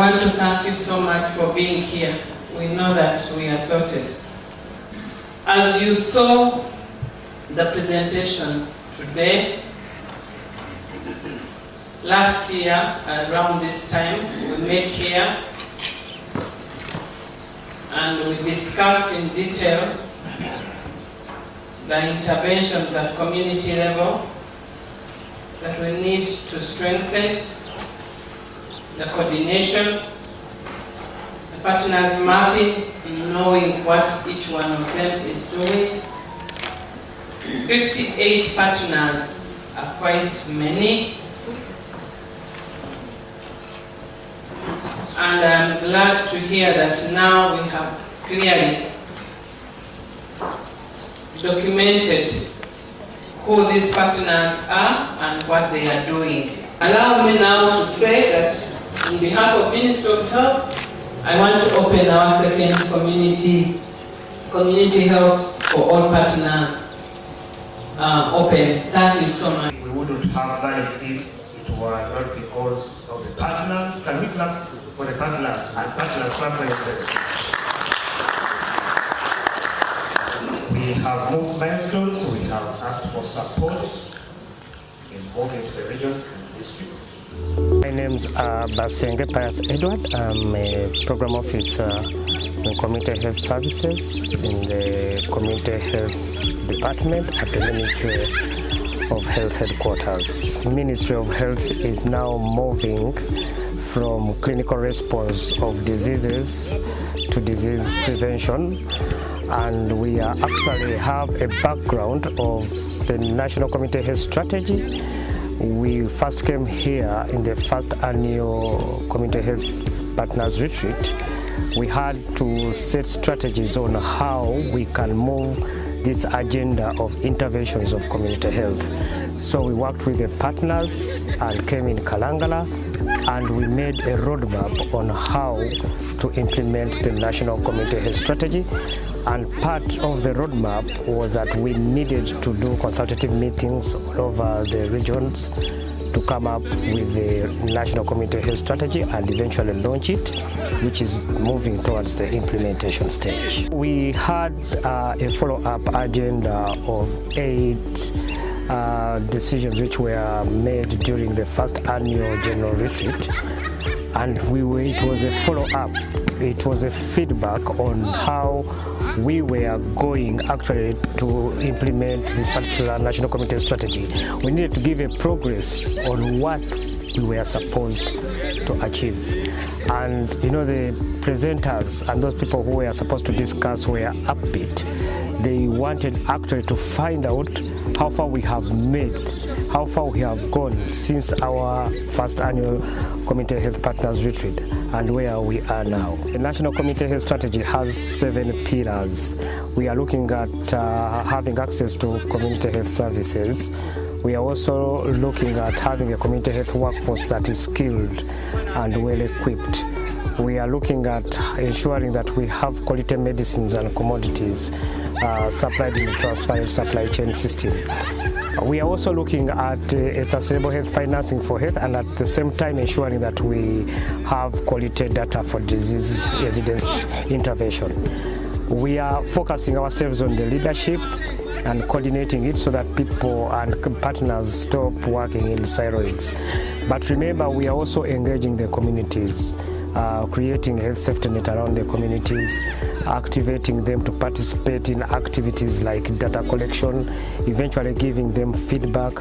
want to thank you so much for being here. We know that we are sorted. As you saw the presentation today, last year around this time we met here and we discussed in detail the interventions at community level that we need to strengthen, the coordination, the partners mapping, knowing what each one of them is doing. 58 partners are quite many, and I'm glad to hear that now we have clearly documented who these partners are and what they are doing. Allow me now to say that on behalf of Ministry of Health, I want to open our second community health for all partner open. Thank you so much. We wouldn't have done it if it were not because of the partners. Can we clap for the partners? And partners, clap for yourself. We have moved milestones. We have asked for support involving the regions and districts. My name is Basenge Pius Edward. I'm a program officer in Community Health Services in the Community Health Department at the Ministry of Health headquarters. Ministry of Health is now moving from clinical response of diseases to disease prevention, and we actually have a background of the National Community Health Strategy. We first came here in the first annual Community Health Partners Retreat. We had to set strategies on how we can move this agenda of interventions of community health. So we worked with the partners and came in Kalangala, and we made a roadmap on how to implement the National Community Health Strategy. And part of the roadmap was that we needed to do consultative meetings all over the regions to come up with the National Community Health Strategy and eventually launch it, which is moving towards the implementation stage. We had a follow-up agenda of 8 decisions which were made during the first annual general retreat, and it was a follow-up. It was a feedback on how we were going actually to implement this particular National Community Strategy. We needed to give a progress on what we were supposed to achieve. And you know, the presenters and those people who were supposed to discuss were upbeat. They wanted actually to find out how far we have made, how far we have gone since our first annual Community Health Partners Retreat and where we are now. The National Community Health Strategy has 7 pillars. We are looking at having access to community health services. We are also looking at having a community health workforce that is skilled and well equipped. We are looking at ensuring that we have quality medicines and commodities supplied in the transparent supply chain system. We are also looking at a sustainable health financing for health, and at the same time ensuring that we have quality data for disease evidence intervention. We are focusing ourselves on the leadership and coordinating it so that people and partners stop working in silos. But remember, we are also engaging the communities, creating a health safety net around the communities, activating them to participate in activities like data collection, eventually giving them feedback.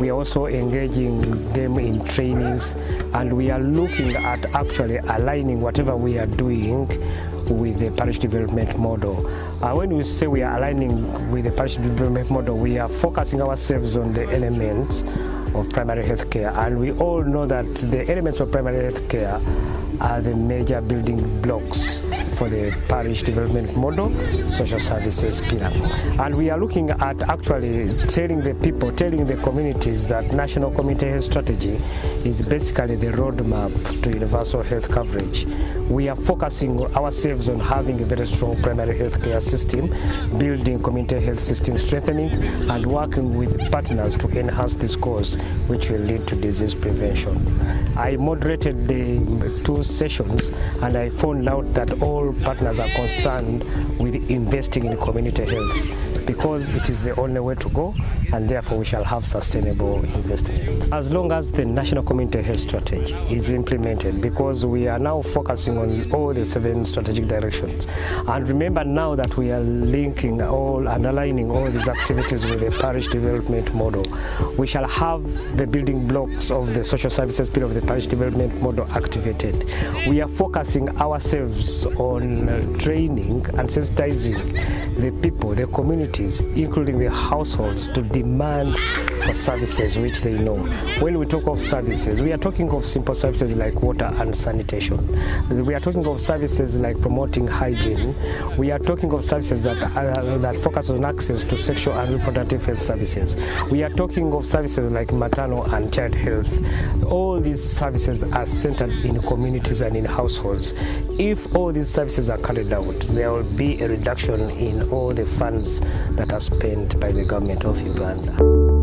We are also engaging them in trainings, and we are looking at actually aligning whatever we are doing with the parish development model. When we say we are aligning with the parish development model, we are focusing ourselves on the elements of primary health care, and we all know that the elements of primary health care are the major building blocks for the parish development model, social services pillar. And we are looking at actually telling the people, telling the communities that National Community Health Strategy is basically the roadmap to universal health coverage. We are focusing ourselves on having a very strong primary health care system, building community health system strengthening, and working with partners to enhance this cause, which will lead to disease prevention. I moderated the 2 sessions, and I found out that all partners are concerned with investing in community health because it is the only way to go, and therefore we shall have sustainable investment. As long as the National Community Health Strategy is implemented, because we are now focusing on all the 7 strategic directions. And remember now that we are linking all and aligning all these activities with the parish development model. We shall have the building blocks of the social services pillar of the parish development model activated. We are focusing ourselves on training and sensitizing the people, the communities, including the households, to demand for services which they know. When we talk of services, we are talking of simple services like water and sanitation. We are talking of services like promoting hygiene. We are talking of services that focus on access to sexual and reproductive health services. We are talking of services like maternal and child health. All these services are centered in communities and in households. If all these services are carried out, there will be a reduction in all the funds that are spent by the government of Uganda.